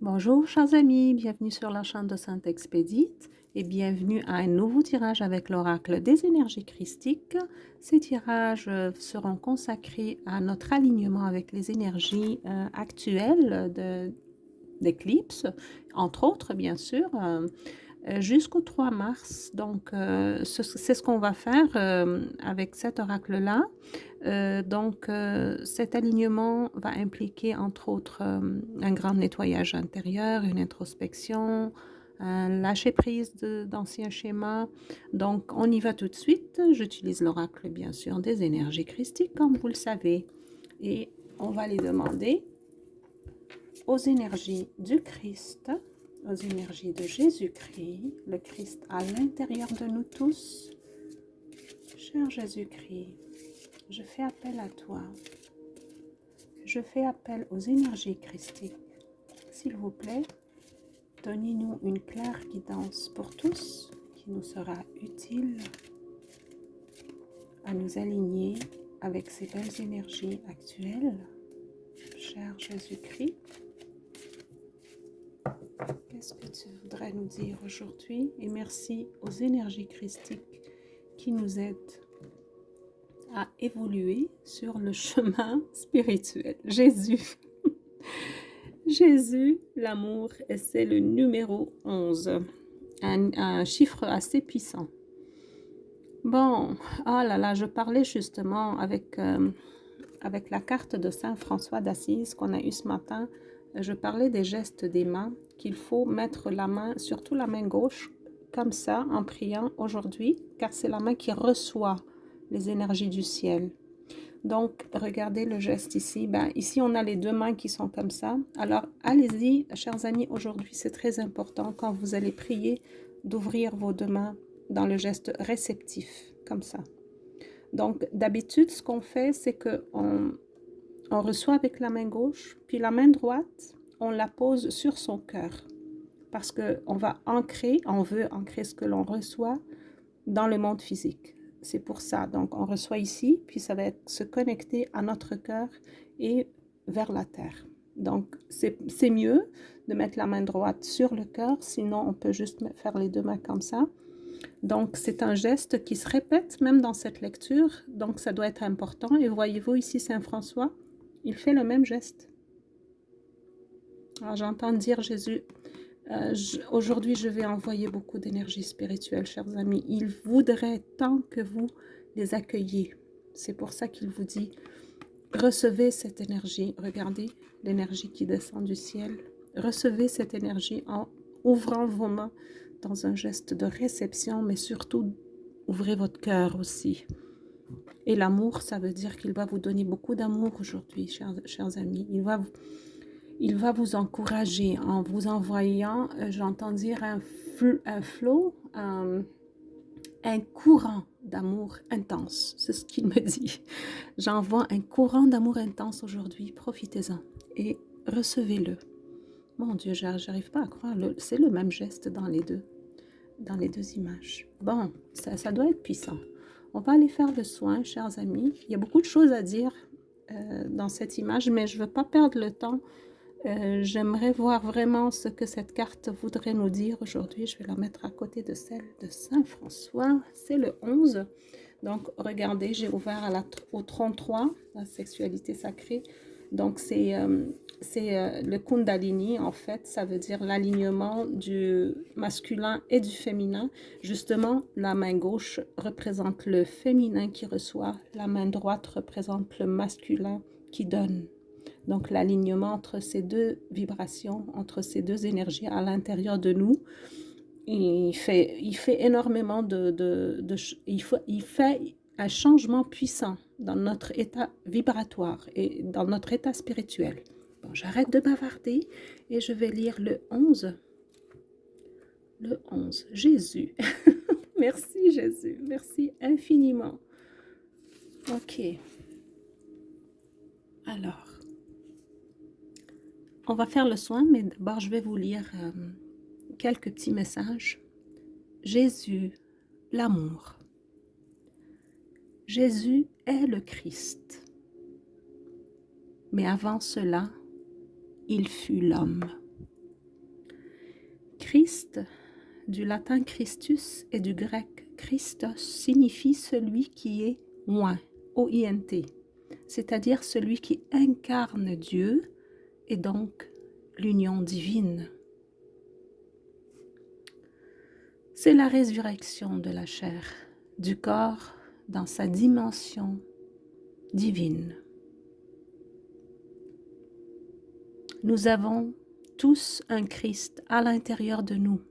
Bonjour chers amis, bienvenue sur la chaîne de Sainte Expédite et bienvenue à un nouveau tirage avec l'oracle des énergies christiques. Ces tirages seront consacrés à notre alignement avec les énergies actuelles d'éclipse, entre autres bien sûr, jusqu'au 3 mars. Donc c'est ce qu'on va faire avec cet oracle-là. Cet alignement va impliquer entre autres un grand nettoyage intérieur, une introspection, un lâcher-prise d'anciens schémas. Donc, on y va tout de suite. J'utilise l'oracle, bien sûr, des énergies christiques, comme vous le savez. Et on va les demander aux énergies du Christ, aux énergies de Jésus-Christ, le Christ à l'intérieur de nous tous. Cher Jésus-Christ, je fais appel à toi. Je fais appel aux énergies christiques. S'il vous plaît, donnez-nous une claire guidance pour tous qui nous sera utile à nous aligner avec ces belles énergies actuelles. Cher Jésus-Christ, qu'est-ce que tu voudrais nous dire aujourd'hui? Et merci aux énergies christiques qui nous aident à évoluer sur le chemin spirituel. Jésus. Jésus, l'amour, et c'est le numéro 11, un chiffre assez puissant. Bon, oh là là, je parlais justement avec la carte de Saint François d'Assise qu'on a eue ce matin. Je parlais des gestes des mains, qu'il faut mettre la main, surtout la main gauche, comme ça, en priant aujourd'hui, car c'est la main qui reçoit les énergies du ciel. Donc, regardez le geste ici. Ici, on a les deux mains qui sont comme ça. Alors, allez-y, chers amis, aujourd'hui, c'est très important quand vous allez prier d'ouvrir vos deux mains dans le geste réceptif, comme ça. Donc, d'habitude, ce qu'on fait, c'est qu'on reçoit avec la main gauche, puis la main droite, on la pose sur son cœur. Parce qu'on va ancrer, on veut ancrer ce que l'on reçoit dans le monde physique. C'est pour ça. Donc, on reçoit ici, puis ça va se connecter à notre cœur et vers la terre. Donc, c'est mieux de mettre la main droite sur le cœur, sinon on peut juste faire les deux mains comme ça. Donc, c'est un geste qui se répète même dans cette lecture, donc ça doit être important. Et voyez-vous ici Saint François, il fait le même geste. Alors, j'entends dire Jésus, aujourd'hui, je vais envoyer beaucoup d'énergie spirituelle, chers amis. Il voudrait tant que vous les accueilliez. C'est pour ça qu'il vous dit, recevez cette énergie. Regardez l'énergie qui descend du ciel. Recevez cette énergie en ouvrant vos mains dans un geste de réception, mais surtout, ouvrez votre cœur aussi. Et l'amour, ça veut dire qu'il va vous donner beaucoup d'amour aujourd'hui, chers amis. Il va vous encourager en vous envoyant, j'entends dire, un flot, un courant d'amour intense. C'est ce qu'il me dit. J'envoie un courant d'amour intense aujourd'hui. Profitez-en et recevez-le. Mon Dieu, j'arrive pas à croire. C'est le même geste dans les deux images. Bon, ça doit être puissant. On va aller faire le soin, chers amis. Il y a beaucoup de choses à dire dans cette image, mais je ne veux pas perdre le temps. J'aimerais voir vraiment ce que cette carte voudrait nous dire aujourd'hui. Je vais la mettre à côté de celle de Saint François. C'est le 11. Donc, regardez, j'ai ouvert au 33, la sexualité sacrée. Donc, c'est le Kundalini, en fait. Ça veut dire l'alignement du masculin et du féminin. Justement, la main gauche représente le féminin qui reçoit. La main droite représente le masculin qui donne. Donc, l'alignement entre ces deux vibrations, entre ces deux énergies à l'intérieur de nous, il fait énormément il fait un changement puissant dans notre état vibratoire et dans notre état spirituel. Bon, j'arrête de bavarder et je vais lire le 11. Le 11, Jésus. Merci Jésus, merci infiniment. Ok. Alors, on va faire le soin, mais d'abord je vais vous lire quelques petits messages. Jésus, l'amour. Jésus est le Christ. Mais avant cela, il fut l'homme. Christ, du latin Christus et du grec Christos, signifie celui qui est oint, O-I-N-T, c'est-à-dire celui qui incarne Dieu et donc l'union divine. C'est la résurrection de la chair, du corps dans sa dimension divine. Nous avons tous un Christ à l'intérieur de nous.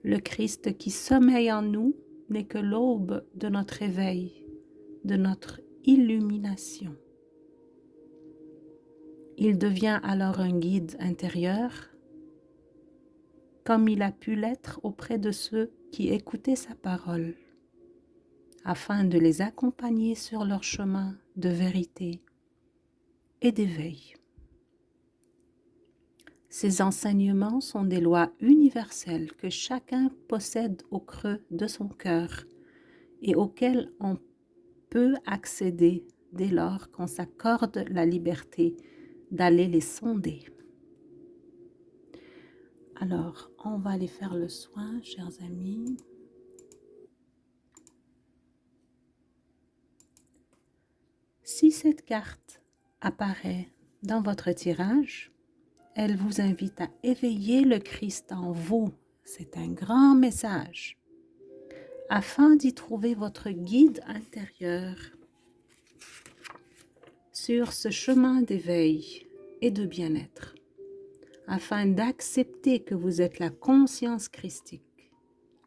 Le Christ qui sommeille en nous n'est que l'aube de notre éveil, de notre illumination. Il devient alors un guide intérieur, comme il a pu l'être auprès de ceux qui écoutaient sa parole, afin de les accompagner sur leur chemin de vérité et d'éveil. Ces enseignements sont des lois universelles que chacun possède au creux de son cœur et auxquelles on peut accéder dès lors qu'on s'accorde la liberté d'aller les sonder. Alors, on va aller faire le soin, chers amis. Si cette carte apparaît dans votre tirage, elle vous invite à éveiller le Christ en vous. C'est un grand message, afin d'y trouver votre guide intérieur sur ce chemin d'éveil et de bien-être, afin d'accepter que vous êtes la conscience christique.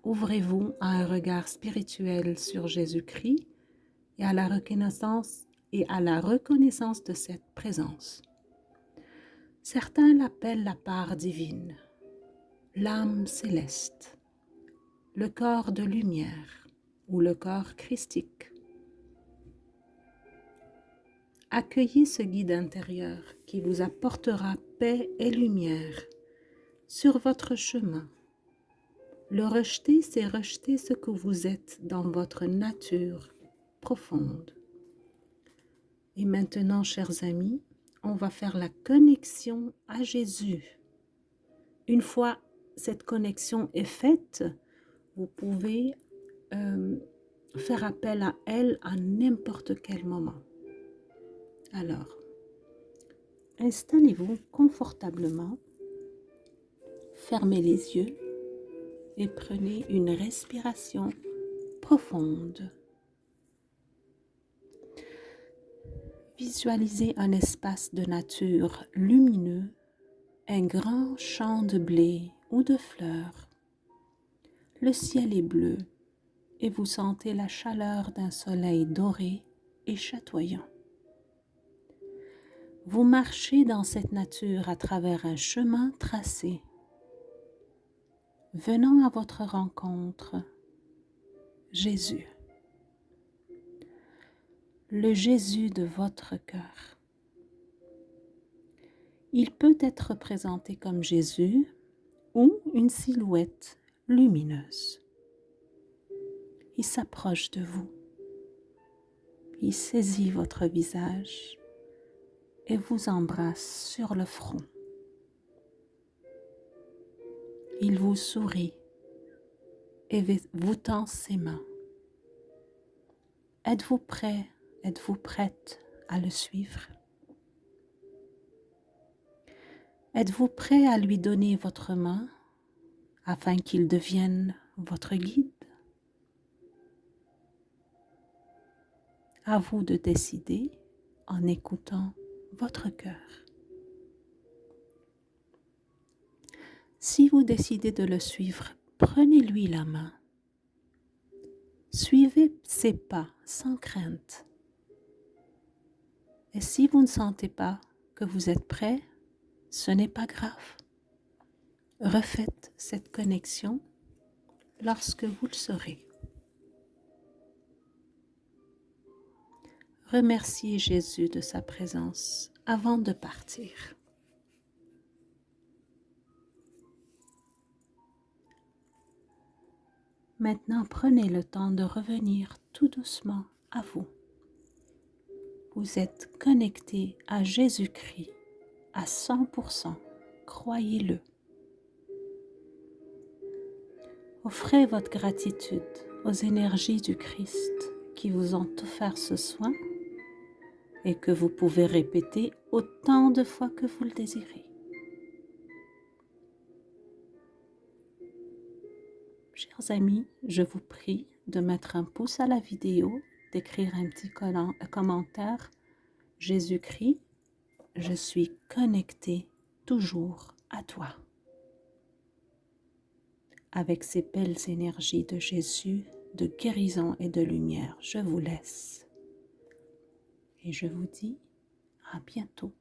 Ouvrez-vous à un regard spirituel sur Jésus-Christ et à la reconnaissance de cette présence. Certains l'appellent la part divine, l'âme céleste, le corps de lumière ou le corps christique. Accueillez ce guide intérieur qui vous apportera paix et lumière sur votre chemin. Le rejeter, c'est rejeter ce que vous êtes dans votre nature profonde. Et maintenant, chers amis, on va faire la connexion à Jésus. Une fois cette connexion est faite, vous pouvez faire appel à elle à n'importe quel moment. Alors, installez-vous confortablement, fermez les yeux et prenez une respiration profonde. Visualisez un espace de nature lumineux, un grand champ de blé ou de fleurs. Le ciel est bleu et vous sentez la chaleur d'un soleil doré et chatoyant. Vous marchez dans cette nature à travers un chemin tracé. Venant à votre rencontre, Jésus. Le Jésus de votre cœur. Il peut être représenté comme Jésus ou une silhouette lumineuse. Il s'approche de vous. Il saisit votre visage et vous embrasse sur le front. Il vous sourit et vous tend ses mains. Êtes-vous prêt, êtes-vous prête à le suivre? Êtes-vous prêt à lui donner votre main afin qu'il devienne votre guide? À vous de décider en écoutant votre cœur. Si vous décidez de le suivre, prenez-lui la main. Suivez ses pas sans crainte. Et si vous ne sentez pas que vous êtes prêt, ce n'est pas grave. Refaites cette connexion lorsque vous le saurez. Remerciez Jésus de sa présence avant de partir. Maintenant, prenez le temps de revenir tout doucement à vous. Vous êtes connecté à Jésus-Christ à 100%. croyez-le. Offrez votre gratitude aux énergies du Christ qui vous ont offert ce soin et que vous pouvez répéter autant de fois que vous le désirez. Chers amis, je vous prie de mettre un pouce à la vidéo, d'écrire un petit commentaire. Jésus-Christ, je suis connecté toujours à toi. Avec ces belles énergies de Jésus, de guérison et de lumière, je vous laisse. Et je vous dis à bientôt.